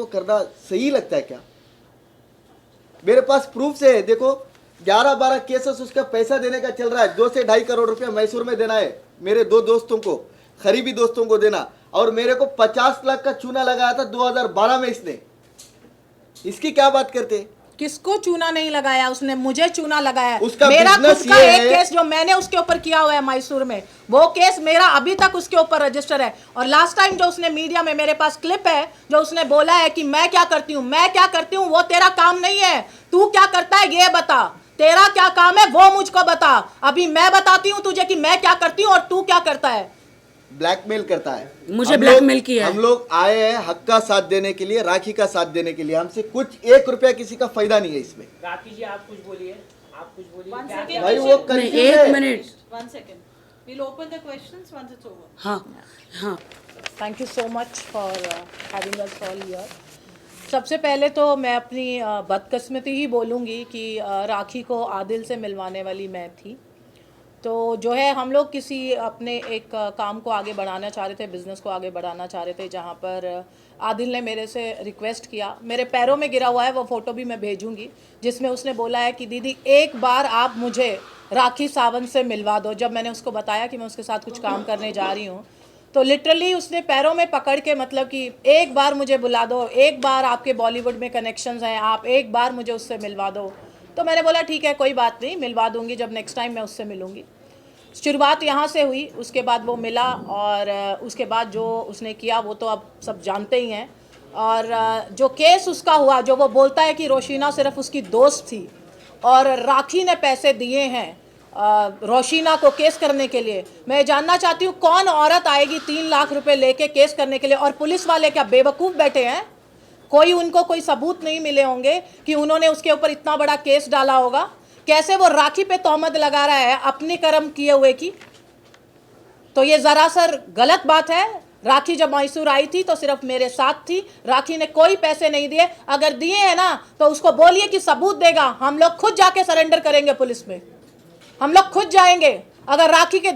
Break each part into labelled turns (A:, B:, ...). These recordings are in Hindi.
A: को करना सही लगता है क्या? मेरे पास प्रूफ से है, देखो 11-12 केसेस उसका पैसा देने का चल रहा है। 2 से 2.5 करोड़ रुपया मैसूर में देना है मेरे 2 दोस्तों को, करीबी दोस्तों को देना, और मेरे को 50 लाख का चूना लगाया था 2012 में इसने। इसकी क्या बात करते?
B: किसको चूना नहीं लगाया उसने? मुझे चूना लगाया।
A: उसका
B: मेरा खुद
A: बिजनेस
B: का
A: ये
B: एक
A: है।
B: केस जो मैंने उसके ऊपर किया हुआ है मैसूर में, वो केस मेरा अभी तक उसके ऊपर रजिस्टर है। और लास्ट टाइम जो उसने मीडिया में, मेरे पास क्लिप है जो उसने बोला है कि मैं क्या करती हूँ, मैं क्या करती हूँ, वो तेरा काम नहीं है। तू क्या करता है ये बता, तेरा क्या काम है वो मुझको बता। अभी मैं बताती हूँ तुझे कि मैं क्या करती हूँ और तू क्या करता है।
A: ब्लैकमेल करता है
C: मुझे ब्लैकमेल किया है।
A: हम लोग आए हैं हक का साथ देने के लिए, राखी का साथ देने के लिए। हमसे कुछ 1 रुपया किसी का फायदा नहीं है इसमें।
D: राखी जी आप कुछ बोलिए, आप कुछ बोलिए।
E: One
D: क्या-
E: second.
A: भाई वो
C: नहीं,
A: कंफ्यूज
C: एक
A: है।
C: Minute.
E: 1 second. We'll open the questions once it's over.
C: हाँ हाँ,
B: thank you so much for having us all here. सबसे पहले तो मैं अपनी बदकिस्मती ही बोलूँगी कि राखी को आदिल से मिलवाने वाली मैं थी। तो जो है हम लोग किसी अपने एक काम को आगे बढ़ाना चाह रहे थे, बिज़नेस को आगे बढ़ाना चाह रहे थे, जहाँ पर आदिल ने मेरे से रिक्वेस्ट किया, मेरे पैरों में गिरा हुआ है वो फ़ोटो भी मैं भेजूंगी, जिसमें उसने बोला है कि दीदी एक बार आप मुझे राखी सावंत से मिलवा दो। जब मैंने उसको बताया कि मैं उसके साथ कुछ काम करने जा रही हूँ, तो लिटरली उसने पैरों में पकड़ के, मतलब कि एक बार मुझे बुला दो, एक बार आपके बॉलीवुड में कनेक्शंस हैं, आप एक बार मुझे उससे मिलवा दो। तो मैंने बोला ठीक है कोई बात नहीं, मिलवा दूंगी जब नेक्स्ट टाइम मैं उससे मिलूंगी। शुरुआत यहाँ से हुई, उसके बाद वो मिला, और उसके बाद जो उसने किया वो तो अब सब जानते ही हैं। और जो केस उसका हुआ, जो वो बोलता है कि रोशीना सिर्फ उसकी दोस्त थी और राखी ने पैसे दिए हैं रोशीना को केस करने के लिए, मैं जानना चाहती हूँ कौन औरत आएगी 3 लाख रुपए लेके केस करने के लिए? और पुलिस वाले क्या बेवकूफ़ बैठे हैं? कोई उनको कोई सबूत नहीं मिले होंगे कि उन्होंने उसके ऊपर इतना बड़ा केस डाला होगा। कैसे वो राखी पे तोहमत लगा रहा है अपने कर्म किए हुए की? तो ये ज़रा सर गलत बात है। राखी जब मैसूर आई थी तो सिर्फ मेरे साथ थी, राखी ने कोई पैसे नहीं दिए। अगर दिए हैं ना तो उसको बोलिए कि सबूत देगा, हम लोग खुद जाके सरेंडर करेंगे पुलिस में, हम लोग खुद जाएंगे। अगर राखी के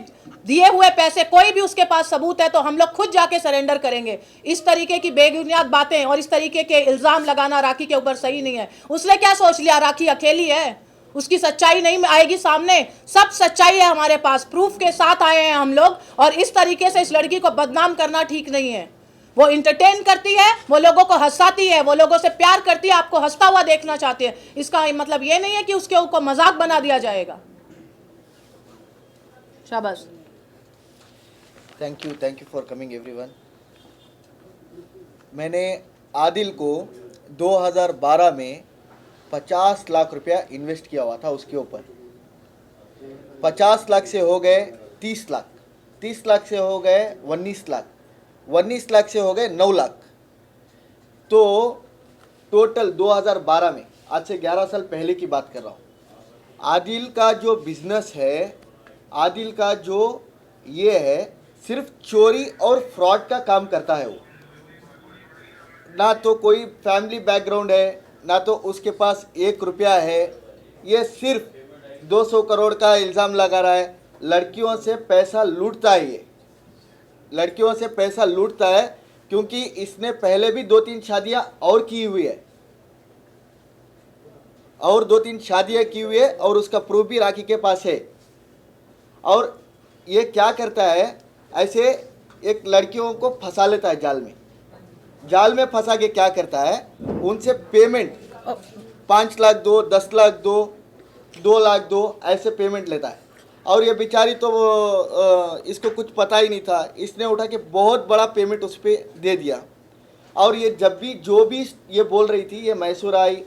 B: दिए हुए पैसे कोई भी उसके पास सबूत है तो हम लोग खुद जाके सरेंडर करेंगे। इस तरीके की बेबुनियाद बातें और इस तरीके के इल्ज़ाम लगाना राखी के ऊपर सही नहीं है। उसने क्या सोच लिया राखी अकेली है, उसकी सच्चाई नहीं आएगी सामने? सब सच्चाई है हमारे पास, प्रूफ के साथ आए हैं हम लोग। और इस तरीके से इस लड़की को बदनाम करना ठीक नहीं है। वो इंटरटेन करती है, वो लोगों को हंसाती है, वो लोगों से प्यार करती है, आपको हंसता हुआ देखना चाहती है। इसका मतलब ये नहीं है कि उसके ऊपर मजाक बना दिया जाएगा। शाबाश।
A: Thank you for coming everyone. मैंने आदिल को 2012 में 50 लाख रुपया इन्वेस्ट किया हुआ था उसके ऊपर। 50 लाख से हो गए 30 लाख, 30 लाख से हो गए 19 लाख, 19 लाख से हो गए 9 लाख। तो टोटल 2012 में, आज से 11 साल पहले की बात कर रहा हूँ, आदिल का जो बिजनेस है, आदिल का जो ये है, सिर्फ चोरी और फ्रॉड का काम करता है। वो ना तो कोई फैमिली बैकग्राउंड है, ना तो उसके पास 1 रुपया है। ये सिर्फ 200 करोड़ का इल्ज़ाम लगा रहा है। लड़कियों से पैसा लूटता है, ये लड़कियों से पैसा लूटता है, क्योंकि इसने पहले भी 2-3 शादियां और की हुई है, और 2-3 शादियां की हुई है, और उसका प्रूफ भी राखी के पास है। और ये क्या करता है, ऐसे एक लड़कियों को फंसा लेता है जाल में। जाल में फंसा के क्या करता है, उनसे पेमेंट 5 लाख दो, 10 लाख दो, 2 लाख दो, ऐसे पेमेंट लेता है। और ये बेचारी तो इसको कुछ पता ही नहीं था, इसने उठा के बहुत बड़ा पेमेंट उस पर दे दिया। और ये जब भी जो भी ये बोल रही थी, ये मैसूर आई,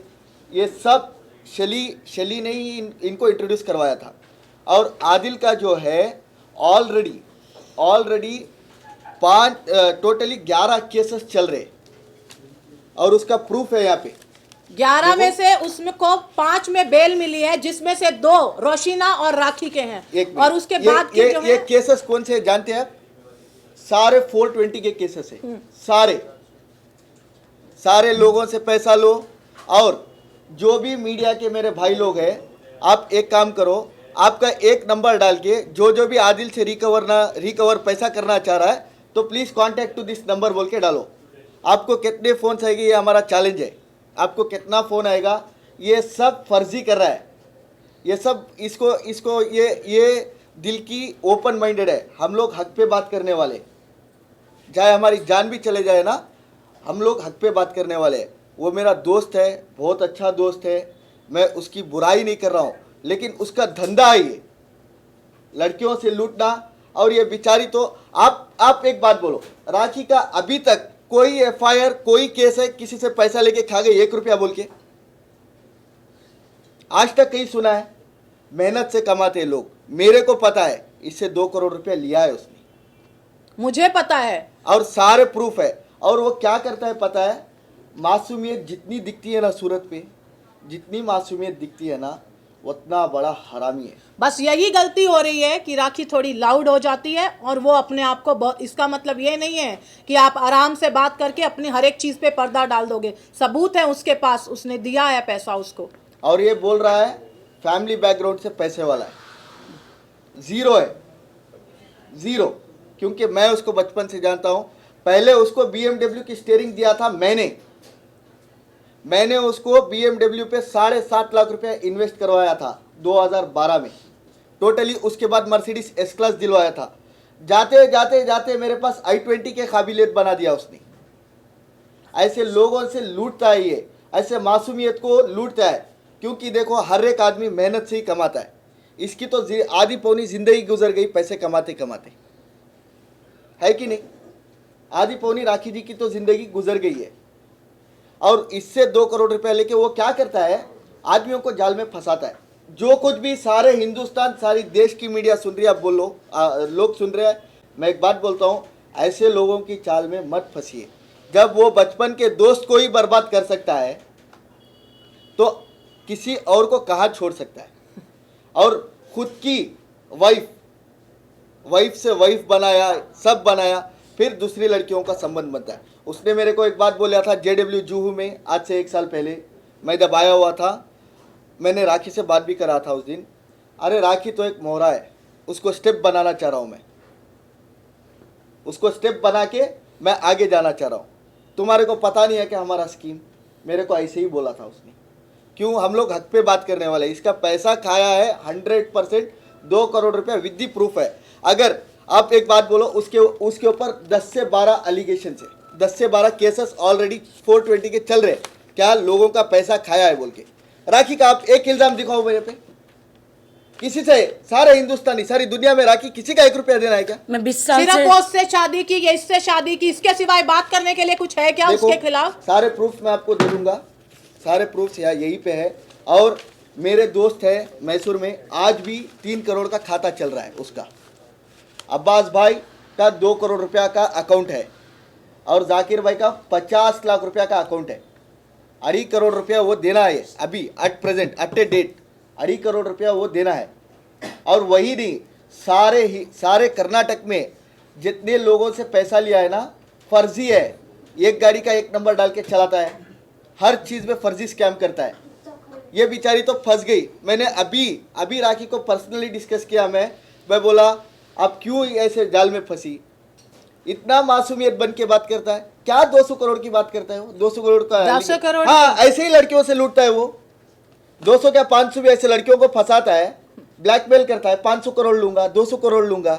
A: ये सब शली ने ही इनको इंट्रोड्यूस करवाया था। और आदिल का जो है ऑलरेडी टोटली 11 केसेस चल रहे, और उसका प्रूफ है यहाँ पे।
B: 11 में से उसमें को 5 में बेल मिली है, जिसमें से 2 रोशीना और राखी के हैं। और उसके बाद के जो
A: ये
B: है
A: केसेस कौन से जानते हैं आप? सारे 420 के केसेस है। सारे लोगों से पैसा लो। और जो भी मीडिया के मेरे भाई लोग हैं, आप एक काम करो, आपका एक नंबर डाल के जो भी आदिल से रिकवर पैसा करना चाह रहा है, तो please contact to this number बोल के डालो। आपको कितने फ़ोन आएंगे, ये हमारा चैलेंज है। आपको कितना फ़ोन आएगा, ये सब फर्जी कर रहा है। ये सब इसको इसको ये दिल की ओपन माइंडेड है। हम लोग हक पे बात करने वाले, चाहे हमारी जान भी चले जाए ना, हम लोग हक पे बात करने वाले हैं। वो मेरा दोस्त है, बहुत अच्छा दोस्त है, मैं उसकी बुराई नहीं कर रहा हूँ, लेकिन उसका धंधा है ये लड़कियों से लूटना। और ये बेचारी तो आप एक बात बोलो, राखी का अभी तक कोई एफआईआर, कोई केस है किसी से पैसा लेके खा गई 1 रुपया बोल के? आज तक कहीं सुना है? मेहनत से कमाते हैं लोग। मेरे को पता है इससे 2 करोड़ रुपया लिया है उसने,
B: मुझे पता है
A: और सारे प्रूफ है। और वो क्या करता है पता है? मासूमियत जितनी दिखती है ना सूरत पे, जितनी मासूमियत दिखती है ना, उतना बड़ा हरामी है।
B: बस यही गलती हो रही है कि राखी थोड़ी लाउड हो जाती है और वो अपने आप को इसका मतलब ये नहीं है कि आप आराम से बात करके अपनी हर एक चीज़ पे पर्दा डाल दोगे। सबूत है उसके पास, उसने दिया है पैसा उसको।
A: और ये बोल रहा है फैमिली बैकग्राउंड से पैसे वाला है। ज़ीरो है, ज़ीरो। क्योंकि मैं उसको बचपन से जानता हूँ। पहले उसको BMW की स्टीयरिंग दिया था मैंने उसको BMW पे 7.5 लाख रुपया इन्वेस्ट करवाया था 2012 में टोटली। उसके बाद मर्सिडीज S क्लास दिलवाया था। जाते जाते जाते मेरे पास i20 के काबिलियत बना दिया उसने। ऐसे लोगों से लूटता है ये, ऐसे मासूमियत को लूटता है। क्योंकि देखो हर एक आदमी मेहनत से ही कमाता है। इसकी तो आधी पौनी जिंदगी गुजर गई पैसे कमाते कमाते, है कि नहीं? आधी पौनी राखी जी की तो जिंदगी गुजर गई है। और इससे 2 करोड़ रुपया लेके वो क्या करता है? आदमियों को जाल में फंसाता है। जो कुछ भी सारे हिंदुस्तान, सारी देश की मीडिया सुन रही है, आप बोलो, लोग सुन रहे हैं। मैं एक बात बोलता हूँ, ऐसे लोगों की चाल में मत फंसिए। जब वो बचपन के दोस्त को ही बर्बाद कर सकता है तो किसी और को कहाँ छोड़ सकता है? और खुद की वाइफ से वाइफ बनाया, सब बनाया, फिर दूसरी लड़कियों का संबंध बनता है। उसने मेरे को एक बात बोला था JW जूहू में, आज से 1 साल पहले मैं जब आया हुआ था। मैंने राखी से बात भी करा था उस दिन। अरे राखी तो एक मोहरा है, उसको स्टेप बनाना चाह रहा हूँ मैं, उसको स्टेप बना के मैं आगे जाना चाह रहा हूँ। तुम्हारे को पता नहीं है कि हमारा स्कीम? मेरे को ऐसे ही बोला था उसने। क्यों? हम लोग हक पे बात करने वाले। इसका पैसा खाया है 100%, 2 करोड़ रुपया विद दी प्रूफ है। अगर आप एक बात बोलो, उसके ऊपर 10 से 12 एलिगेशन है, 10 से 12 केसेस ऑलरेडी 420 के चल रहे। क्या लोगों का पैसा खाया है बोल के? राखी का आप एक इल्जाम दिखाओ मेरे पे, किसी से? सारे हिंदुस्तानी, सारी दुनिया में राखी किसी का 1 रुपया देना है क्या?
C: मैं 20 साल
B: सिर्फ
C: से
B: वो उससे शादी की या इससे शादी की, इसके सिवाय बात करने के लिए कुछ है क्या
A: देखो,
B: उसके खिलाफ?
A: सारे प्रूफ मैं आपको दे दूंगा, सारे प्रूफ यहीं पे है। और मेरे दोस्त है मैसूर में, आज भी 3 करोड़ का खाता चल रहा है उसका। अब्बास भाई का 2 करोड़ रुपया का अकाउंट है और जाकिर भाई का 50 लाख रुपया का अकाउंट है। 2.5 करोड़ रुपया वो देना है अभी, at present, at a date 2.5 crore रुपया वो देना है। और वही नहीं, सारे कर्नाटक में जितने लोगों से पैसा लिया है ना, फर्जी है। एक गाड़ी का 1 नंबर डाल के चलाता है, हर चीज़ में फर्जी स्कैम करता है। ये बेचारी तो फंस गई। मैंने अभी राखी को पर्सनली डिस्कस किया। मैं बोला आप क्यों ऐसे जाल में फंसी? इतना मासूमियत बन के बात करता है। क्या 200 करोड़ की बात करता है वो? 200 करोड़ का,
B: 200 करोड़?
A: हाँ, ऐसे ही लड़कियों से लूटता है वो। 200 क्या 500 भी ऐसे लड़कियों को फंसाता है, ब्लैकमेल करता है। 500 करोड़ लूंगा, 200 करोड़ लूंगा।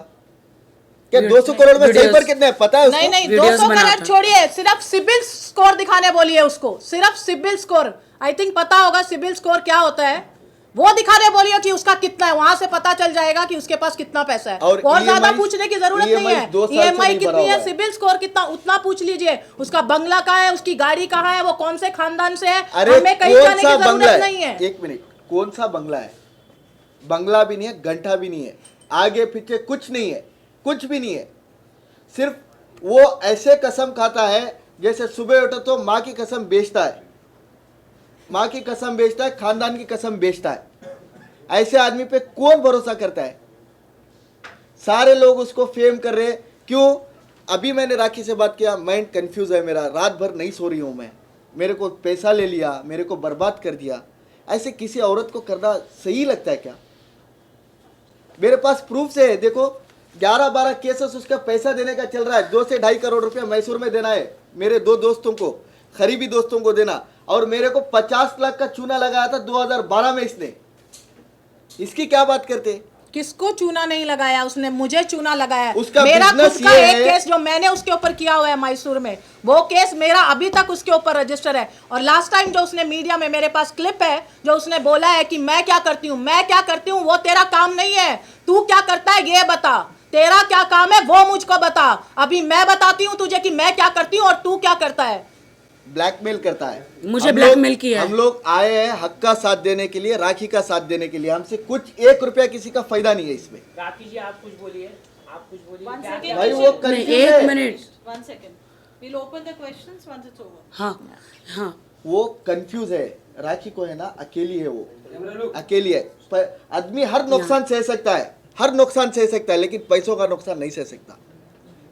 A: क्या 200 करोड़ में सही पर कितना है पता है उसको?
B: नहीं,
C: वीडियोस
B: 200
C: बनाता
B: करोड़ छोड़िए, सिर्फ सिबिल स्कोर दिखाने बोलिए उसको। सिर्फ सिबिल स्कोर, आई थिंक पता होगा सिबिल स्कोर क्या होता है, वो दिखाने बोलिए कि उसका कितना है। वहां से पता चल जाएगा कि उसके पास कितना पैसा है।
A: और
B: और ज्यादा
A: EMI
B: पूछने की जरूरत नहीं है।
A: 2 साल से
B: EMI
A: नहीं भरा
B: कितनी
A: हुआ
B: है,
A: है।
B: सिबिल स्कोर कितना, उतना पूछ लीजिए। उसका बंगला कहाँ है, उसकी गाड़ी कहाँ है, वो कौन से खानदान से है।
A: अरे
B: हमें कहीं
A: कौन
B: जाने
A: सा
B: की
A: बंगला
B: जरूरत
A: है?
B: नहीं है।
A: 1 मिनट, कौन सा बंगला है? बंगला भी नहीं है, घंटा भी नहीं है, आगे पीछे कुछ नहीं है, कुछ भी नहीं है। सिर्फ वो ऐसे कसम खाता है जैसे सुबह उठो तो माँ की कसम बेचता है, माँ की कसम बेचता है, खानदान की कसम बेचता है। ऐसे आदमी पे कौन भरोसा करता है? सारे लोग उसको फेम कर रहे हैं। क्यों? अभी मैंने राखी से बात किया, माइंड कंफ्यूज है मेरा, रात भर नहीं सो रही हूँ मैं। मेरे को पैसा ले लिया, मेरे को बर्बाद कर दिया। ऐसे किसी औरत को करना सही लगता है क्या? मेरे पास प्रूफ से है, देखो 11-12 केसेस उसका पैसा देने का चल रहा है। 2 से 2.5 करोड़ रुपया मैसूर में देना है मेरे 2 दोस्तों को, करीबी दोस्तों को देना, और मेरे को 50 लाख का चूना लगाया था 2012 में इसने। इसकी क्या बात करते?
B: किसको चूना नहीं लगाया उसने? मुझे चूना लगाया।
A: उसका
B: मेरा खुद
A: बिजनेस
B: का
A: ये
B: एक
A: है।
B: केस जो मैंने उसके ऊपर किया हुआ है मैसूर में, वो केस मेरा अभी तक उसके ऊपर रजिस्टर है। और लास्ट टाइम जो उसने मीडिया में, मेरे पास क्लिप है जो उसने बोला है कि मैं क्या करती हूँ, मैं क्या करती हूँ, वो तेरा काम नहीं है। तू क्या करता है ये बता, तेरा क्या काम है वो मुझको बता। अभी मैं बताती हूँ तुझे कि मैं क्या करती हूँ और तू क्या करता है।
A: ब्लैकमेल करता है।
C: मुझे
A: हम
C: ब्लैकमेल
A: लोग-
C: किया है।
A: हम लोग आए हैं हक का साथ देने के लिए, राखी का साथ देने के लिए। हमसे कुछ 1 रुपया किसी का फायदा नहीं है इसमें।
D: राखी जी आप कुछ बोलिए, आप कुछ बोलिए।
E: One
D: क्या-
E: second.
A: भाई वो
C: नहीं,
A: कंफ्यूज
C: एक
A: है।
C: Minute.
E: 1 second. We'll open the questions once it's over.
C: हाँ हाँ
A: वो कंफ्यूज है। राखी को है ना, अकेली है वो, अकेली है। पर आदमी हर नुकसान सह सकता है, हर नुकसान सह सकता है, लेकिन पैसों का नुकसान नहीं सह सकता।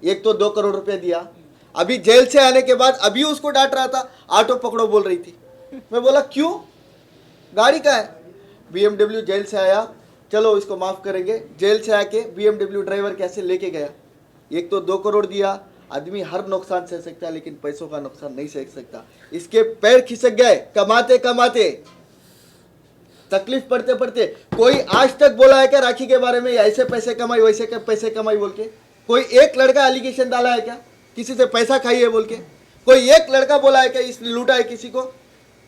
A: एक तो 2 करोड़ रुपए दिया, अभी जेल से आने के बाद अभी उसको डांट रहा था, ऑटो पकड़ो बोल रही थी। मैं बोला क्यों, गाड़ी का है। BMW जेल से आया, चलो इसको माफ करेंगे। जेल से आके BMW ड्राइवर कैसे लेके गया। एक तो 2 करोड़ दिया। आदमी हर नुकसान सह सकता है, लेकिन पैसों का नुकसान नहीं सह सकता। इसके पैर खिसक गए कमाते कमाते, तकलीफ पड़ते पड़ते। कोई आज तक बोला है क्या राखी के बारे में, ऐसे पैसे कमाई वैसे पैसे कमाई बोल के? कोई एक लड़का एलिगेशन डाला है क्या किसी से पैसा खाई है बोल के? कोई एक लड़का बोला है क्या इसने लूटा है किसी को?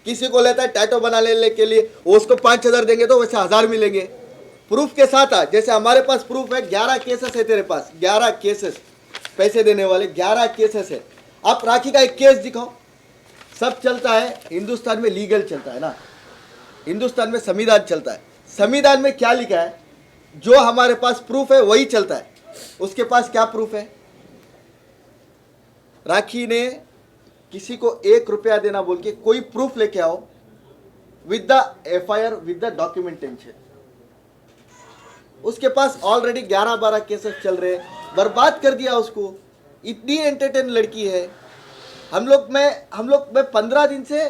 A: किसी को लेता है टैटो बना लेने के लिए, वो उसको 5,000 देंगे तो वैसे 1,000 मिलेंगे। प्रूफ के साथ आ, जैसे हमारे पास प्रूफ है। 11 केसेस है तेरे पास, 11 केसेस, पैसे देने वाले 11 केसेस है। आप राखी का एक केस दिखाओ। सब चलता है हिंदुस्तान में, लीगल चलता है ना, हिंदुस्तान में संविधान चलता है। संविधान में क्या लिखा है, जो हमारे पास प्रूफ है वही चलता है। उसके पास क्या प्रूफ है? राखी ने किसी को 1 रुपया देना बोल के कोई प्रूफ लेके आओ, with the FIR, with the documentation. उसके पास ऑलरेडी 11-12 केसेस चल रहे हैं, बर्बाद कर दिया उसको। इतनी एंटरटेन लड़की है। हम लोग मैं 15 दिन से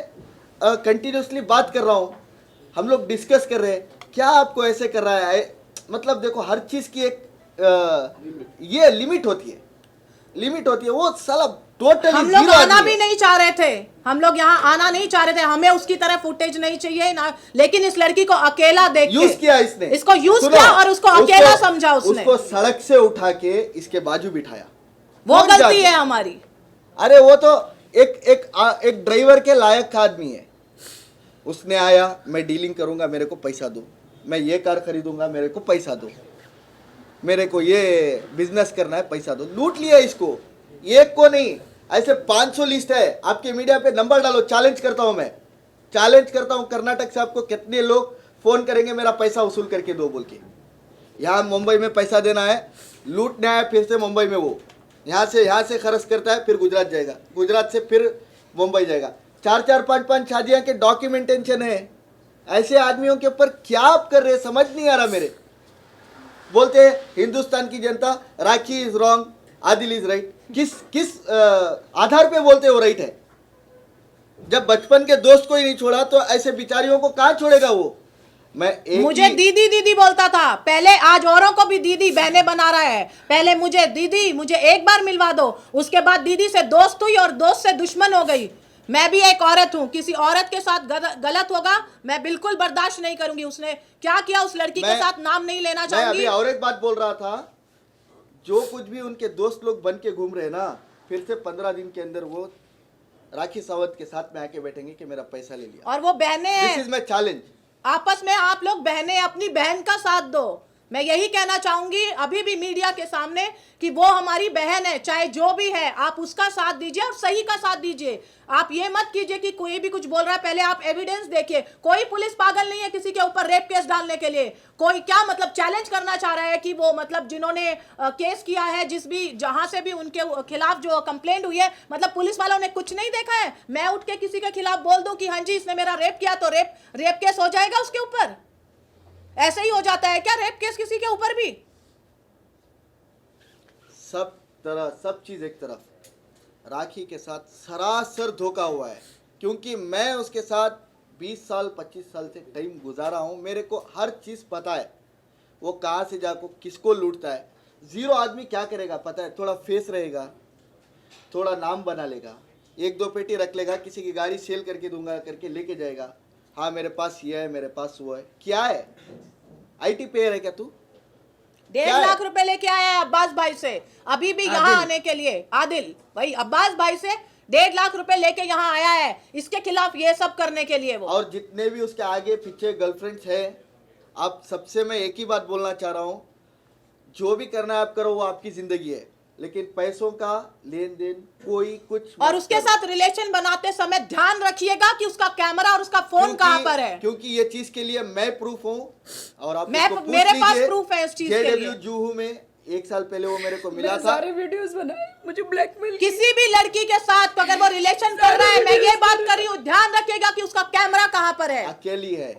A: कंटिन्यूसली बात कर रहा हूँ, हम लोग डिस्कस कर रहे हैं। क्या आपको ऐसे कर रहा है? मतलब देखो, हर चीज़ की एक ये लिमिट होती है, लिमिट होती है। वो साला टोटली
B: हम लोग आना भी नहीं चाह रहे थे, हम लोग यहाँ आना नहीं चाह रहे थे। हमें उसकी तरह फुटेज नहीं चाहिए ना, लेकिन इस लड़की को अकेला देख के
A: यूज किया इसने,
B: इसको यूज किया और उसको अकेला समझा उसने।
A: उसको सड़क से उठा के इसके बाजू बिठाया।
B: वो
A: कौन
B: गलती
A: जाके?
B: है हमारी।
A: अरे वो तो एक ड्राइवर के लायक का आदमी है। उसने आया, मैं डीलिंग करूंगा, मेरे को पैसा दो, मैं ये कार खरीदूंगा, मेरे को पैसा दो, मेरे को ये बिजनेस करना है, पैसा दो। लूट लिया इसको, एक को नहीं, ऐसे 500 लिस्ट है। आपके मीडिया पे नंबर डालो, चैलेंज करता हूं मैं, चैलेंज करता हूं। कर्नाटक से आपको कितने लोग फोन करेंगे मेरा पैसा वसूल करके दो बोल के? यहाँ मुंबई में पैसा देना है, लूटना है, फिर से मुंबई में वो यहाँ से खर्च करता है, फिर गुजरात जाएगा, गुजरात से फिर मुंबई जाएगा। 4-4, 5-5 शादियाँ के डॉक्यूमेंटेशन है। ऐसे आदमियों के ऊपर क्या आप कर रहे हैं, समझ नहीं आ रहा मेरे। बोलते हैं हिंदुस्तान की जनता, Rakhi is wrong, Adil is right. किस आधार पे बोलते हो राइट है? जब बचपन के दोस्त को ही नहीं छोड़ा तो ऐसे बिचारियों को कहाँ छोड़ेगा वो?
B: मुझे दीदी दीदी बोलता था पहले, आज औरों को भी दीदी बहने बना रहा है। पहले मुझे दीदी, मुझे एक बार मिलवा दो, उसके बाद दीदी से दोस्त हुई और दोस्त से दुश्मन हो गई। मैं भी एक औरत हूँ, किसी औरत के साथ गलत होगा मैं बिल्कुल बर्दाश्त नहीं करूंगी। उसने क्या किया उस लड़की के साथ नाम नहीं लेना
A: मैं
B: चाहूंगी।
A: अभी और एक बात बोल रहा था, जो कुछ भी उनके दोस्त लोग बन के घूम रहे हैं ना, फिर से 15 दिन के अंदर वो राखी सावंत के साथ में आके बैठेंगे कि मेरा पैसा ले लिया।
B: और वो बहनें हैं,
A: दिस इज माय चैलेंज।
B: आपस में आप लोग बहनें अपनी बहन का साथ दो। मैं यही कहना चाहूंगी अभी भी मीडिया के सामने कि वो हमारी बहन है, चाहे जो भी है, आप उसका साथ दीजिए और सही का साथ दीजिए। आप ये मत कीजिए कि कोई भी कुछ बोल रहा है, पहले आप एविडेंस देखिए। कोई पुलिस पागल नहीं है किसी के ऊपर रेप केस डालने के लिए। कोई क्या मतलब चैलेंज करना चाह रहा है कि वो मतलब जिन्होंने केस किया है, जहां से भी उनके खिलाफ जो कंप्लेंट हुई है, मतलब पुलिस वालों ने कुछ नहीं देखा है। मैं उठ के किसी के खिलाफ बोल दूं कि हाँ जी इसने मेरा रेप किया तो रेप केस हो जाएगा उसके ऊपर? ऐसे ही हो जाता है क्या रेप केस किसी के ऊपर भी?
A: सब चीज एक तरफ, राखी के साथ सरासर धोखा हुआ है। क्योंकि मैं उसके साथ 20 साल 25 साल से टाइम गुजारा हूं, मेरे को हर चीज पता है। वो कहाँ से जाको किसको लूटता है। जीरो आदमी क्या करेगा पता है? थोड़ा फेस रहेगा, थोड़ा नाम बना लेगा, एक दो पेटी रख लेगा, किसी की गाड़ी सेल करके दूंगा करके लेके जाएगा, हाँ मेरे पास ये है, मेरे पास वो है। क्या है, आईटी पेयर है क्या तू?
B: 1.5 लाख रुपए लेके आया है अब्बास भाई से, अभी भी यहाँ आने के लिए। आदिल भाई अब्बास भाई से 1.5 लाख रुपए लेके यहाँ आया है, इसके खिलाफ ये सब करने के लिए वो।
A: और जितने भी उसके आगे पीछे गर्लफ्रेंड्स है, आप सबसे मैं एक ही बात बोलना चाह रहा हूँ, जो भी करना है आप करो, वो आपकी जिंदगी है, लेकिन पैसों का लेन देन कोई कुछ
B: और उसके साथ रिलेशन बनाते समय ध्यान रखिएगा कि उसका कैमरा और उसका फोन कहाँ पर है,
A: क्योंकि ये चीज के लिए मैं प्रूफ हूँ और आप
B: मैं,
A: इसको पूछ
B: मेरे पास
A: लीजिए।
B: प्रूफ है इस चीज के लिए।
A: JW जूहू में 1 साल पहले वो मेरे को मिला था।
C: सारे वीडियोस बनाए, मुझे ब्लैकमेल
B: किसी भी लड़की के साथ अगर वो रिलेशन कर रहा है, मैं ये बात कर रही हूँ, ध्यान रखिएगा कि उसका कैमरा कहाँ पर है।
A: अकेली है।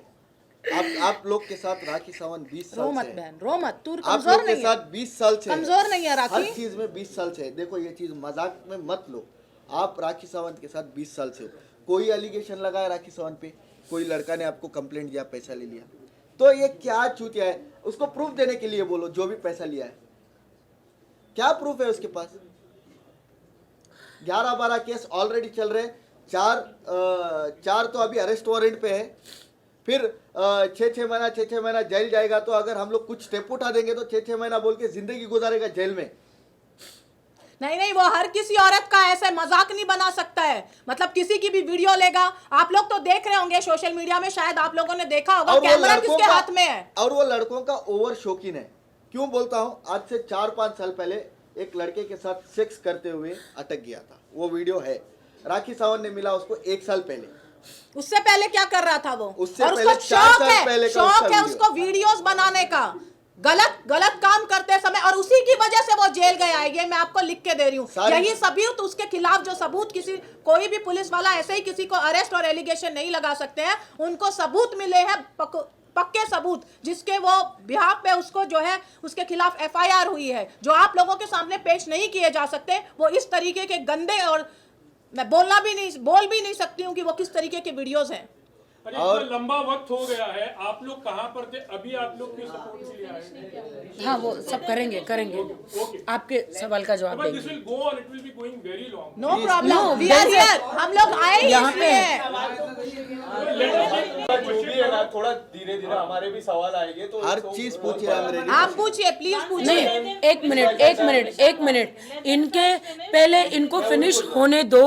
A: आप लोग के साथ राखी सावंत 20
B: रो
A: साल
B: मत
A: से है।
B: बहन, रो मत, तू
A: आप
B: कमजोर
A: लोग के
B: नहीं है,
A: साथ 20 साल से
B: कमजोर नहीं है राखी।
A: हर चीज में 20 साल से है। देखो ये चीज मजाक में मत लो, आप राखी सावंत के साथ 20 साल से हो। कोई एलिगेशन लगाया राखी सावंत पे, कोई लड़का ने आपको कंप्लेंट दिया, पैसा ले लिया, तो ये क्या चूतिया है? उसको प्रूफ देने के लिए बोलो, जो भी पैसा लिया है क्या प्रूफ है उसके पास? 11-12 केस ऑलरेडी चल रहे, चार तो अभी अरेस्ट वारंट पे है, फिर 6-6 महीना जेल जाएगा। तो अगर हम लोग कुछ स्टेप उठा देंगे तो 6-6 महीना बोल के जिंदगी गुजारेगा जेल में।
B: नहीं, वो हर किसी औरत का ऐसे मजाक नहीं बना सकता है, मतलब किसी की भी वीडियो लेगा। आप लोग तो देख रहे होंगे सोशल मीडिया में, शायद आप लोगों ने देखा होगा, कैमरा किसके हाथ में है।
A: और वो लड़कों का ओवर शौकीन है। क्यों बोलता हूँ, आज से 4-5 साल पहले एक लड़के के साथ सेक्स करते हुए अटक गया था, वो वीडियो है। राखी सावंत ने मिला उसको 1 साल पहले।
B: उससे पहले क्या कर रहा था वो?
A: उससे
B: और
A: पहले
B: उसको
A: 4
B: शौक
A: साल पहले
B: है,
A: का उसका
B: शौक है
A: वीडियो।
B: उसको वीडियोस बनाने का, गलत काम करते समय, और उसी की वजह से वो जेल गया है। ये मैं आपको लिख के दे रही हूँ। यही सबूत उसके खिलाफ, जो सबूत किसी कोई भी पुलिस वाला ऐसे ही किसी को अरेस्ट और एलिगेशन नहीं लगा सकते हैं, उनको सबूत मिले हैं, पक्के सबूत, जिसके वो बिहाफ पे उसको जो है उसके खिलाफ FIR हुई है, जो आप लोगों के सामने पेश नहीं किए जा सकते। वो इस तरीके के गंदे, और मैं बोल भी नहीं सकती हूँ कि वो किस तरीके के वीडियोस हैं।
F: अरे इतना लंबा वक्त हो गया है, आप लोग कहाँ पर थे? अभी आप लोग की सपोर्ट के लिए आए?
C: हाँ वो सब करेंगे
F: Okay.
C: आपके सवाल का जवाब
F: But this
C: देंगे।
F: will go on, it will be going very long.
B: No problem, we are here, हम लोग आए ही
C: यहाँ पे
B: इसलिए।
G: जो भी है ना, थोड़ा धीरे धीरे हमारे भी सवाल आएंगे तो
A: हर चीज पूछिए, हम रेडी।
B: आप पूछिए, प्लीज पूछिए।
C: नहीं, एक मिनट, इनके पहले इनको फिनिश होने दो,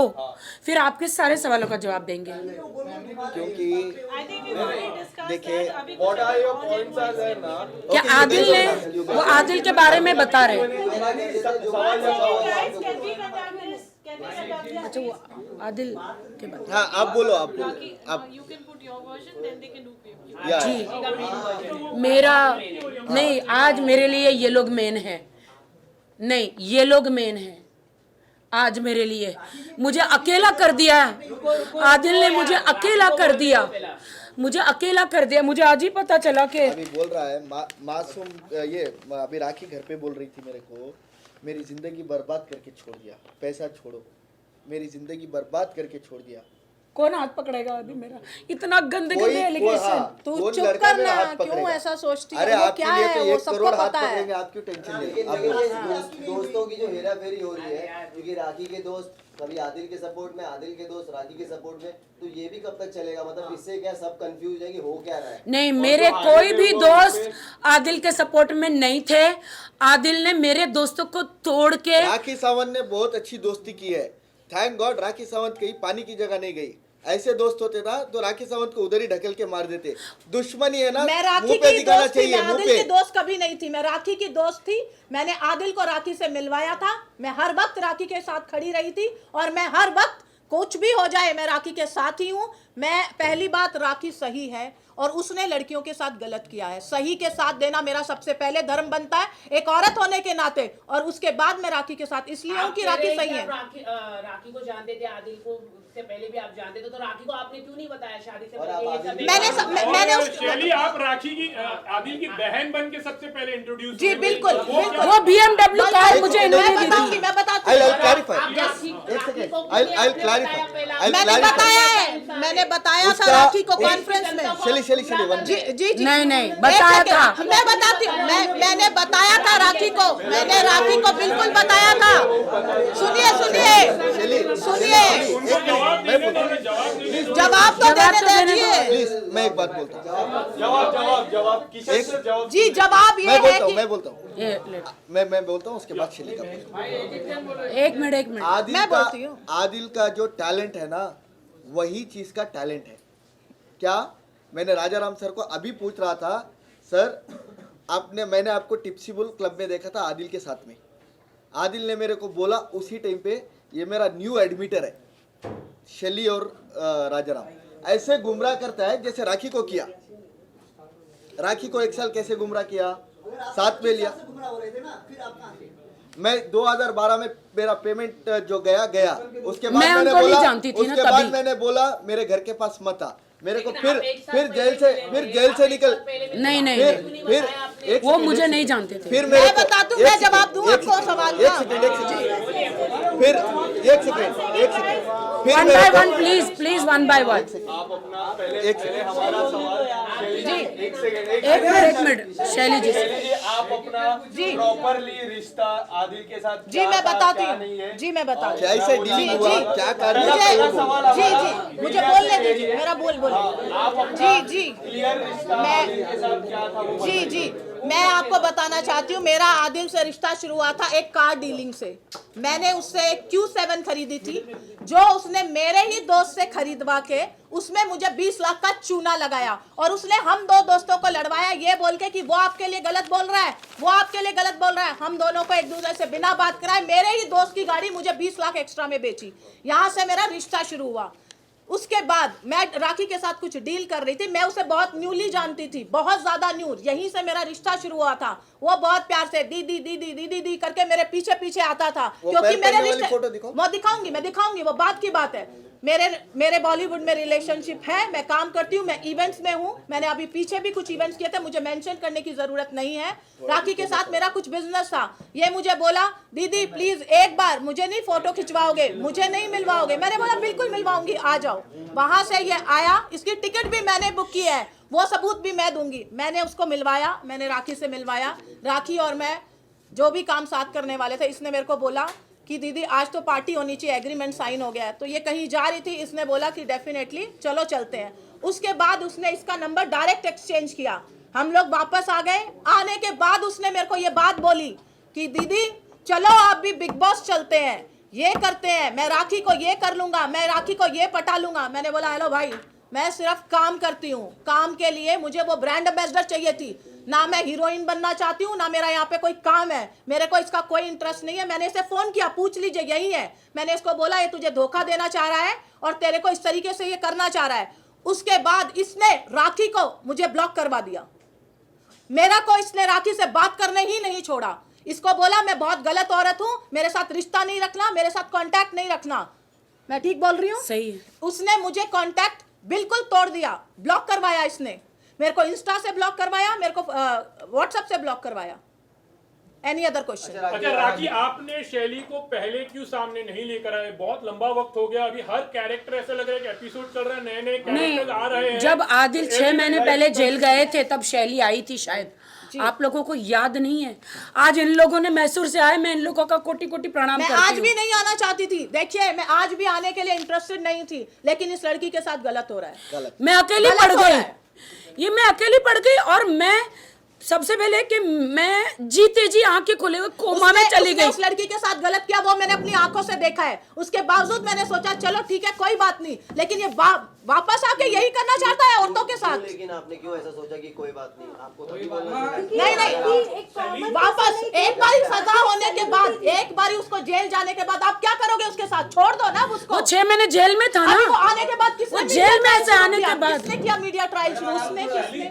C: फिर आपके सारे सवालों का जवाब देंगे।
A: क्योंकि
E: I think we've already discussed
A: देखिए,
E: that. अभी
G: what
E: कुछ
G: are your
E: और
G: points are there ना?
C: क्या आदिल ने, वो आदिल के बारे में बता रहे हैं।
G: सवाल
E: Guys, can we conduct this? Can we conduct this?
C: अच्छा वो आदिल के बारे
A: हाँ आप बोलो, आप
E: Rocky,
A: बोलो, आप
E: you can put your version, then they can do PMQ.
A: या
C: जी, मेरा नहीं, आज मेरे लिए ये लोग मेन है, नहीं ये लोग मेन है आज मेरे लिए। मुझे अकेला कर दिया आदिल ने, मुझे अकेला कर दिया, मुझे आज ही पता चला कि
A: अभी बोल रहा है मासूम, ये अभी राखी घर पे बोल रही थी मेरे को, मेरी जिंदगी बर्बाद करके छोड़ दिया, पैसा छोड़ो, मेरी जिंदगी बर्बाद करके छोड़ दिया।
C: कौन हाथ पकड़ेगा अभी मेरा? इतना गंदे
A: कोई-
C: गंदे एलिगेशन।
A: हाँ,
B: तू
A: कौन
B: चुप
A: लड़का मेरा
B: करना,
A: हाथ
B: क्यों
A: पकड़ेगा?
B: ऐसा सोचती है?
A: अरे
B: वो
A: आपके
B: क्या
A: लिए
B: है,
A: तो
B: वो
A: 1
B: सबको
A: करोड़ हाथ
B: पता है।
A: पकड़ेंगे, आप क्यों टेंशन ले रहे हो? आप
H: लेकिन
A: बोलो।
H: ये दोस्तों की जो हेरा फेरी हो रही है, क्योंकि राखी के दोस्त कभी आदिल के सपोर्ट में, आदिल के दोस्त राखी के सपोर्ट में, तो ये भी कब तक चलेगा? मतलब इससे क्या सब कंफ्यूज है कि हो क्या रहा है?
C: नहीं, मेरे कोई भी दोस्त आदिल के सपोर्ट में नहीं थे। आदिल ने मेरे दोस्तों को तोड़ के,
A: राखी सावंत ने बहुत अच्छी दोस्ती की है, थैंक गॉड। राखी सावंत कहीं पानी की जगह नहीं गई। ऐसे दोस्त होते ना तो राखी सावंत को उधर ही ढकेल के मार देते। दुश्मनी है ना,
B: मैं राखी
A: मुंह पे
B: की
A: दिखाना
B: दोस्त थी,
A: चाहिए,
B: मैं
A: मुंह
B: आदिल की
A: पे।
B: दोस्त कभी नहीं थी, मैं राखी की दोस्त थी। मैंने आदिल को राखी से मिलवाया था, मैं हर वक्त राखी के साथ खड़ी रही थी, और मैं हर वक्त कुछ भी हो जाए मैं राखी के साथ ही हूँ। मैं पहली बात, राखी सही है और उसने लड़कियों के साथ गलत किया है। सही के साथ देना मेरा सबसे पहले धर्म बनता है एक औरत होने के नाते, और उसके बाद मैं राखी के साथ इसलिए हूँ कि राखी सही है।
D: राखी को जानते थे, आदिल को से पहले भी आप जानते थे, तो राखी को आपने क्यों नहीं बताया शादी से
H: और आप
D: पहले?
H: आदिल
B: मैंने
F: शैली, आप राखी की आदिल की बहन बन के सबसे पहले इंट्रोड्यूस
B: जी बिल्कुल,
C: वो BMW कार मुझे इन्होंने दी थी।
B: मैं बताती
A: I'll
B: हूँ,
A: clarify.
D: आप राखी
A: एक
D: राखी
A: सेकंड,
D: को
A: I'll
D: आपने
A: clarify.
D: बताया पहला?
A: I'll
B: मैंने
A: clarify.
B: बताया है, मैंने बताया था
A: उसका
B: राखी को
A: एक-
B: कॉन्फ्रेंस में।
A: चलिए
B: जी जी जी
C: नहीं,
B: एक
C: बताया
B: सेकंड,
C: था।
B: मैं बताती हूँ, मैंने बताया था राखी को, मैंने राखी को बिल्कुल बताया था। सुनिए सुनिए सुनिए,
F: जवाब देने दो, जवाब देने दो।
B: जवाब तो देने दीजिए।
A: प्लीज मैं एक बात बोलता हूँ,
G: जवाब किशन से जवाब
B: जी जवाब ये
A: मैं
B: है
A: बोलता हूँ,
B: कि
A: मैं बोलता हूँ,
C: ये ले।
A: मैं बोलता हूँ, उसके बाद शेली का बोलता हूँ।
C: एक मिनट
A: आदिल
B: मैं
A: का
B: बोलती हूँ।
A: आदिल का जो टैलेंट है ना, वही चीज का टैलेंट है। क्या मैंने राजा राम सर को अभी पूछ रहा था, सर मैंने आपको टिप्सी बुल क्लब में देखा था आदिल के साथ में। आदिल ने मेरे को बोला उसी टाइम पे, ये मेरा न्यू एडमिटर है शेली और राजा राम। ऐसे गुमराह करता है जैसे राखी को किया। राखी को 1 साल कैसे गुमराह किया, साथ में लिया। मैं 2012 में मेरा पेमेंट जो गया उसके बाद
C: मैं
A: मैंने
C: उनको नहीं
A: बोला,
C: जानती थी ना
A: उसके बाद
C: कभी।
A: मैंने बोला मेरे घर के पास मत आ। मेरे को
D: लेकिन आप एक साल
A: फिर
D: पहले
A: जेल से निकल,
C: नहीं नहीं
A: फिर
C: नहीं,
A: फिर एक
C: वो
A: सेकंड,
C: मुझे
A: एक
C: नहीं
A: सेकंड।
C: जानते थे।
A: फिर
B: मैं
A: मेरे को-
B: बताती हूँ,
A: एक
B: मैं
A: सेकंड,
B: जवाब दूँ
A: एक
B: आपको
A: सेकंड,
B: सवाल
A: एक
B: का।
A: सेकंड, एक सेकंड, फिर एक सेकंड, फिर
C: वन
A: मेरे
C: बाय
A: को-
C: one please one by one.
G: आप अपना पहले
A: एक
G: पहले
A: सेकंड।
G: हमारा सवाल एक सेकंड
C: एक मिनट शैली जी।
G: शैली जी, आप अपना
B: जी।
G: प्रॉपरली रिश्ता आदिल के साथ
B: जी
G: क्या
B: मैं
G: था,
B: बताती
G: क्या
B: हूँ,
G: नहीं है?
B: जी मैं बताती
A: क्या
B: हूँ।
A: ऐसे
B: जी,
A: डील
B: जी।
A: हुआ, क्या कार्य
B: मुझे
G: पहला सवाल
B: जी
G: हमारा
B: जी मुझे
G: मीडिया
B: बोलने
G: से
B: दीजिए, मेरा बोल
G: आप अपना
B: जी जी
G: क्लियर रिश्ता
B: मैं-
G: आदिल के साथ क्या था वो
B: जी
G: बताइए।
B: जी मैं आपको बताना चाहती हूँ, मेरा आदिल से रिश्ता शुरू हुआ था एक कार डीलिंग से। मैंने उससे एक Q7 खरीदी थी, जो उसने मेरे ही दोस्त से खरीदवा के उसमें मुझे 20 लाख का चूना लगाया, और उसने हम दो दोस्तों को लड़वाया ये बोल के कि वो आपके लिए गलत बोल रहा है, वो आपके लिए गलत बोल रहा है। हम दोनों को एक दूसरे से बिना बात कराए मेरे ही दोस्त की गाड़ी मुझे 20 लाख एक्स्ट्रा में बेची। यहाँ से मेरा रिश्ता शुरू हुआ। उसके बाद मैं राखी के साथ कुछ डील कर रही थी, मैं उसे बहुत न्यूली जानती थी, बहुत ज्यादा न्यू। यहीं से मेरा रिश्ता शुरू हुआ था। वो बहुत प्यार से दीदी दीदी दीदी दी करके मेरे पीछे पीछे आता था,
A: वो
B: क्योंकि
A: पैर
B: मेरे
A: पहनने वाली
B: रिश्ते
A: फोटो दिखाओ।
B: मैं दिखाऊंगी, वो बात की बात है। मेरे बॉलीवुड में रिलेशनशिप है, मैं काम करती हूँ, मैं इवेंट्स में हूँ। मैंने अभी पीछे भी कुछ इवेंट्स किए थे, मुझे मेंशन करने की जरूरत नहीं है। राखी के साथ मेरा कुछ बिजनेस था। ये मुझे बोला दीदी प्लीज एक बार मुझे नहीं फोटो खिंचवाओगे, मुझे नहीं मिलवाओगे। मैंने बोला बिल्कुल मिलवाऊंगी, आ जाओ। वहां से ये आया, इसकी टिकट भी मैंने बुक की है, वो सबूत भी मैं दूंगी। मैंने उसको मिलवाया, मैंने राखी से मिलवाया। राखी और मैं जो भी काम साथ करने वाले थे, इसने मेरे को बोला कि दीदी आज तो पार्टी होनी चाहिए, एग्रीमेंट साइन हो गया है। तो ये कहीं जा रही थी, इसने बोला कि डेफिनेटली चलो चलते हैं। उसके बाद उसने इसका नंबर डायरेक्ट एक्सचेंज किया, हम लोग वापस आ गए। आने के बाद उसने मेरे को ये बात बोली कि दीदी चलो आप भी बिग बॉस चलते हैं, ये करते हैं, मैं राखी को ये कर लूंगा, मैं राखी को ये पटा लूंगा। मैंने बोला हेलो भाई, मैं सिर्फ काम करती हूँ, काम के लिए मुझे वो ब्रांड एम्बेसडर चाहिए थी, ना मैं हीरोइन बनना चाहती हूँ, ना मेरा यहाँ पे कोई काम है, मेरे को इसका कोई इंटरेस्ट नहीं है। मैंने इसे फोन किया, पूछ लीजिए, यही है। मैंने इसको बोला ये तुझे धोखा देना चाह रहा है और तेरे को इस तरीके से ये करना चाह रहा है। उसके बाद इसने राखी को मुझे ब्लॉक करवा दिया, मेरा को इसने राखी से बात करने ही नहीं छोड़ा। इसको बोला मैं बहुत गलत औरत हूँ, मेरे साथ रिश्ता नहीं रखना, मेरे साथ कांटेक्ट नहीं रखना। मैं ठीक बोल रही हूँ?
C: सही है।
B: उसने मुझे कांटेक्ट बिल्कुल तोड़ दिया, ब्लॉक करवाया इसने। मेरे को इंस्टा से ब्लॉक करवाया, मेरे को व्हाट्सएप से ब्लॉक करवाया। Any other question?
F: अच्छा राखी, आपने शैली को पहले क्यों सामने नहीं लेकर आए? बहुत लंबा वक्त हो गया, अभी हर कैरेक्टर ऐसा लग रहा है कि एपिसोड चल रहे हैं, नए नए कैरेक्टर आ रहे
C: नहीं,
F: हैं।
C: जब आदिल 6 महीने पहले जेल गए थे तब शैली आई थी शायद, आप लोगों को याद नहीं है। आज इन लोगों ने मैसूर से आए, मैं इन लोगों का कोटि कोटि प्रणाम
B: मैं
C: करती
B: आज
C: हूँ।
B: भी नहीं आना चाहती थी, देखिए मैं आज भी आने के लिए इंटरेस्टेड नहीं थी, लेकिन इस लड़की के साथ गलत हो रहा है।
C: मैं अकेली
B: गलत
C: पड़
B: हो रहा
C: गई,
B: है।
C: ये मैं अकेली पड़ गई। और मैं सबसे पहले कि मैं जीते जी आंखें खोले हुए कोमा में चली
B: उसने
C: गई।
B: उस लड़की के साथ गलत किया, वो मैंने अपनी आंखों से देखा है। उसके बावजूद मैंने सोचा चलो ठीक है कोई बात नहीं, लेकिन ये वापस आके यही करना चाहता है औरतों के साथ।
H: लेकिन आपने क्यों ऐसा सोचा कि कोई बात नहीं, आपको तो
B: नहीं वापस एक बारी सजा होने के बाद, एक बारी उसको जेल जाने के बाद आप क्या करोगे उसके साथ? छोड़ दो ना उसको।
C: वो 6 महीने जेल में था
B: अभी वो
C: ना,
B: आने के बाद किसने
C: वो जेल में से आने के बाद
B: किसने किया मीडिया ट्रायल शुरू? उसने किसने?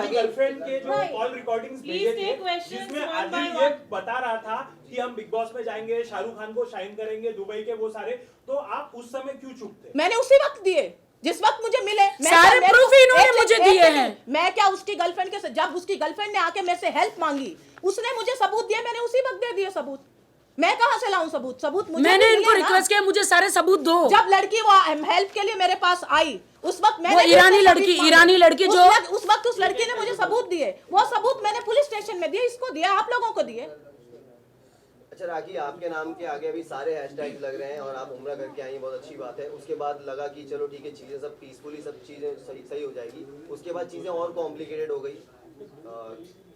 G: गर्लफ्रेंड के जो कॉल रिकॉर्डिंग्स भेजे थे,
E: take questions
G: जिसमें
E: one
G: आदिल
E: by
G: ये
E: one.
G: बता रहा था कि हम बिग बॉस में जाएंगे, शाहरुख खान को शाइन करेंगे, दुबई के वो सारे, तो आप उस समय क्यों चुप थे?
B: मैंने उसी वक्त दिए जिस वक्त मुझे मिले। मैं
C: सारे
B: क्या-
C: proof इन्होंने
B: एक
C: मुझे
B: सेकंड,
C: दिए
B: एक
C: हैं।
B: सेकंड। मैं क्या उसकी गर्लफ्रेंड के जब उसकी गर्लफ्रेंड ने आके मेरे से हेल्प मांगी, उसने मुझे सबूत दिए, मैंने उसी वक्त दे दिए सबूत। मैं कहाँ से लाऊं सबूत? सबूत मुझे
C: मैंने
B: भी
C: इनको
B: मिले ना।
C: रिक्वेस्ट किया मुझे सारे सबूत दो।
B: जब लड़की वो हेल्प के लिए मेरे पास आई उस वक्त मैंने
C: वो
B: भी
C: ईरानी
B: उससे
C: लड़की-
B: सबूत मांगे।
C: ईरानी लड़की
B: उस
C: जो-
B: वक्त- उस वक्त उस लड़की ने मुझे सबूत दिए, वो सबूत मैंने पुलिस स्टेशन में दिए, इसको दिया, आप लोगों को दिए।
H: अच्छा राखी, आपके नाम के आगे अभी सारे हैशटैग लग रहे हैं और आप उम्रा करके आई हैं, बहुत अच्छी बात है। उसके बाद लगा कि चलो ठीक है, चीज़ें सब पीसफुली सब चीज़ें सही हो जाएगी। उसके बाद चीज़ें और कॉम्प्लिकेटेड हो गई,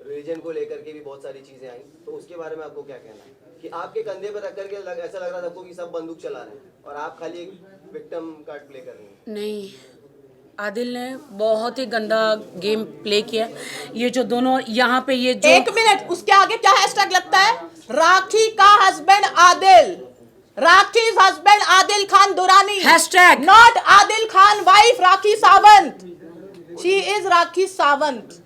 H: रिलीजन को लेकर के भी बहुत सारी चीज़ें आई। तो उसके बारे में आपको क्या कहना है कि आपके कंधे पर रख करके ऐसा लग रहा था आपको कि सब बंदूक चला रहे हैं और आप खाली एक विक्टिम कार्ड प्ले कर रही हैं?
C: नहीं, आदिल ने बहुत ही गंदा गेम प्ले किया। ये जो दोनों यहाँ पे ये जो
B: 1 मिनट, उसके आगे क्या हैशटैग लगता है? राखी का हस्बैंड आदिल, राखी's husband Adil Khan Durrani,
C: Hashtag.
B: not Adil Khan wife Rakhi Sawant. She is Rakhi Sawant.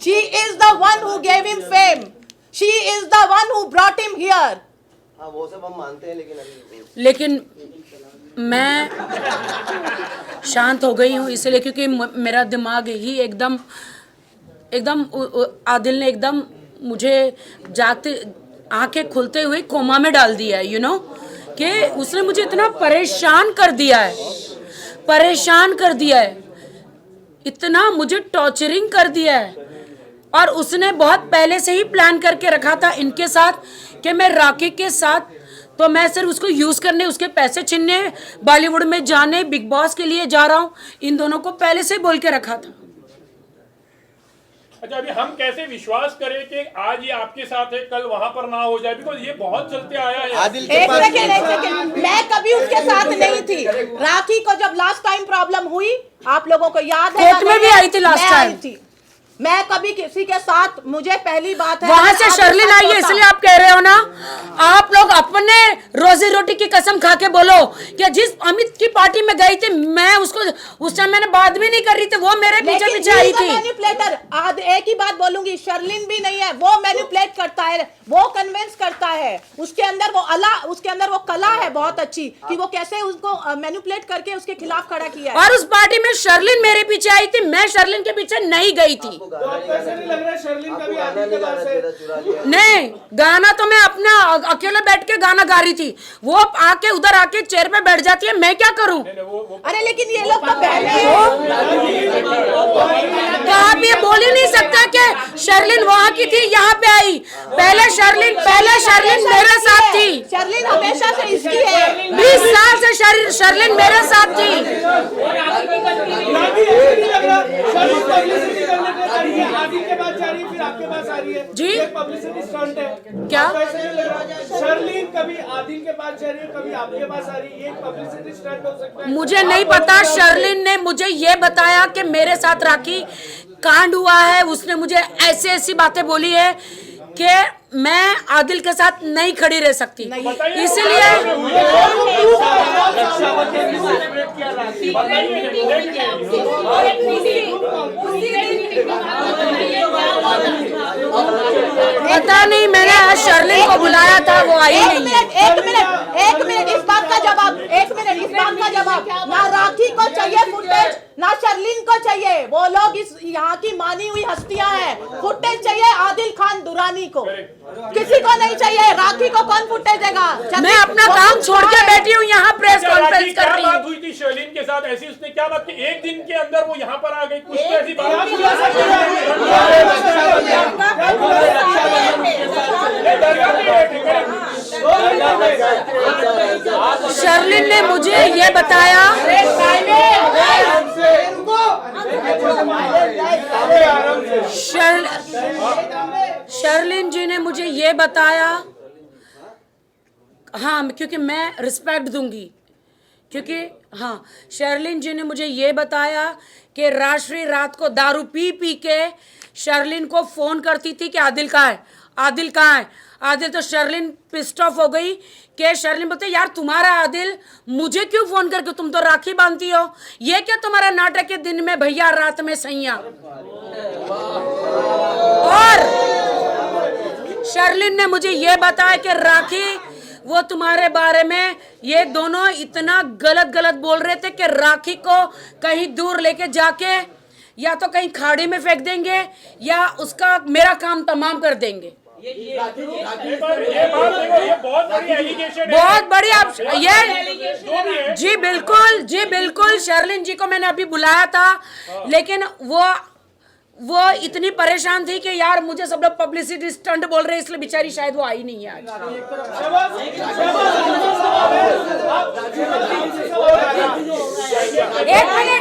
B: She is the one who gave him fame. She is the one who brought him here.
H: हाँ वो सब हम मानते हैं,
C: लेकिन मैं शांत हो गई हूँ इसलिए क्योंकि मेरा दिमाग ही एकदम आदिल ने एकदम मुझे जाते आंखें खुलते हुए कोमा में डाल दिया है, कि उसने मुझे इतना परेशान कर दिया है, इतना मुझे टॉर्चरिंग कर दिया है। और उसने बहुत पहले से ही प्लान करके रखा था इनके साथ कि मैं राखी के साथ, तो मैं सिर्फ उसको यूज करने, उसके पैसे छीनने, बॉलीवुड में जाने, बिग बॉस के लिए जा रहा हूँ, इन दोनों को पहले से बोल के रखा था।
F: अच्छा, अभी हम कैसे विश्वास करें कि आज ये आपके साथ है, कल वहां पर ना हो जाए, बिकॉज ये बहुत चलते आया है।
A: आदिल के
B: एक
A: पास
B: सेकेंड, मैं कभी उसके साथ नहीं थी। राखी को जब लास्ट टाइम प्रॉब्लम हुई, आप लोगों को याद है?
C: कोर्ट में भी आई थी लास्ट
B: मैं
C: टाइम।
B: आई थी। मैं कभी किसी के साथ, मुझे पहली बात है
C: वहां से शर्लिन आई है, इसलिए आप कह रहे हो ना, आप लोग अपने रोजी रोटी की कसम खा के बोलो कि जिस अमित की पार्टी में गई थी, मैं उसको उस टाइम मैंने बात भी नहीं कर रही थी, वो मेरे पीछे पीछे आई थी।
B: मैनिपुलेटर, आज एक ही बात बोलूंगी, शर्लिन भी नहीं है, वो मैनिपुलेट करता है, वो कन्विंस करता है, उसके अंदर वो कला है बहुत अच्छी कि वो कैसे उसको मैनिपुलेट करके उसके खिलाफ खड़ा किया है।
C: और उस पार्टी में शर्लिन मेरे पीछे आई थी, मैं शर्लिन के पीछे नहीं गई थी। नहीं, गाना तो मैं अपना अकेले बैठ के गाना गा रही थी, वो आके उधर आके चेयर पे बैठ जाती है, मैं क्या करूं?
B: अरे लेकिन ये लोग तो पहले
C: तो आप ये बोल ही नहीं सकता कि शर्लिन वहां की थी, यहाँ पे आई। पहले शर्लिन मेरे साथ थी,
B: शर्लिन हमेशा से इसकी है।
C: 20 साल से शर्लिन मेरे साथ थी।
G: आदिल के पास जा रही है, फिर आपके पास आ रही है,
C: जी?
G: ये पब्लिसिटी स्टंट है
C: क्या?
G: आपको ऐसा नहीं लग रहा? शर्लिन कभी आदिल के पास जा रही है, कभी आपके पास आ रही है, ये पब्लिसिटी स्टंट हो सकता है?
C: मुझे नहीं पता, शर्लिन ने मुझे ये बताया कि मेरे साथ राखी कांड हुआ है, उसने मुझे ऐसी बातें बोली है कि मैं आदिल के साथ नहीं खड़ी रह सकती, इसलिए पता नहीं, मैंने आज शर्लिन को बुलाया था, वो आई नहीं है।
B: एक मिनट इस बात का जवाब, ना राखी को चाहिए फुटेज, ना शर्लिन को चाहिए, वो लोग इस यहाँ की मानी हुई हस्तियां हैं। फुटेज चाहिए आदिल खान दुरानी को, किसी को नहीं चाहिए। राखी को कौन फुटेज देगा?
C: मैं अपना काम छोड़ के बैठी हूँ यहाँ, प्रेस कॉन्फ्रेंस कर रही
F: बात
C: हूँ।
F: हुई थी शर्लिन के साथ ऐसी, उसने क्या बात की? एक दिन के अंदर वो यहाँ पर आ गई, कुछ तो ऐसी बात
C: शर्लिन ने मुझे ये बताया, शर्लिन जी ने मुझे ये बताया, हाँ, क्योंकि मैं रिस्पेक्ट दूंगी, क्योंकि हाँ, शर्लिन जी ने मुझे ये बताया कि राष्ट्रीय रात को दारू पी पी के शर्लिन को फोन करती थी कि आदिल कहाँ है, आदिल कहाँ है, आदिल। तो शर्लिन पिस्ट ऑफ हो गई कि शर्लिन बोलते यार तुम्हारा आदिल मुझे क्यों फोन करके, तुम तो राखी बांधती हो, ये क्या तुम्हारा नाटक है, दिन में भैया रात में सैया। और शर्लिन ने मुझे ये बताया कि राखी वो तुम्हारे बारे में ये दोनों इतना गलत बोल रहे थे कि राखी को कहीं दूर लेके जाके या तो कहीं खाड़ी में फेंक देंगे या उसका मेरा काम तमाम कर देंगे।
F: ये बात देखो, ये बहुत बड़ी एलिगेशन है।
C: बहुत बड़ी आप ये
F: जो भी है
C: जी बिल्कुल शर्लिन जी को मैंने अभी बुलाया था, लेकिन वो इतनी परेशान थी कि यार मुझे सब लोग पब्लिसिटी स्टंट बोल रहे हैं, इसलिए बेचारी शायद वो आई नहीं है आज। एक मिनट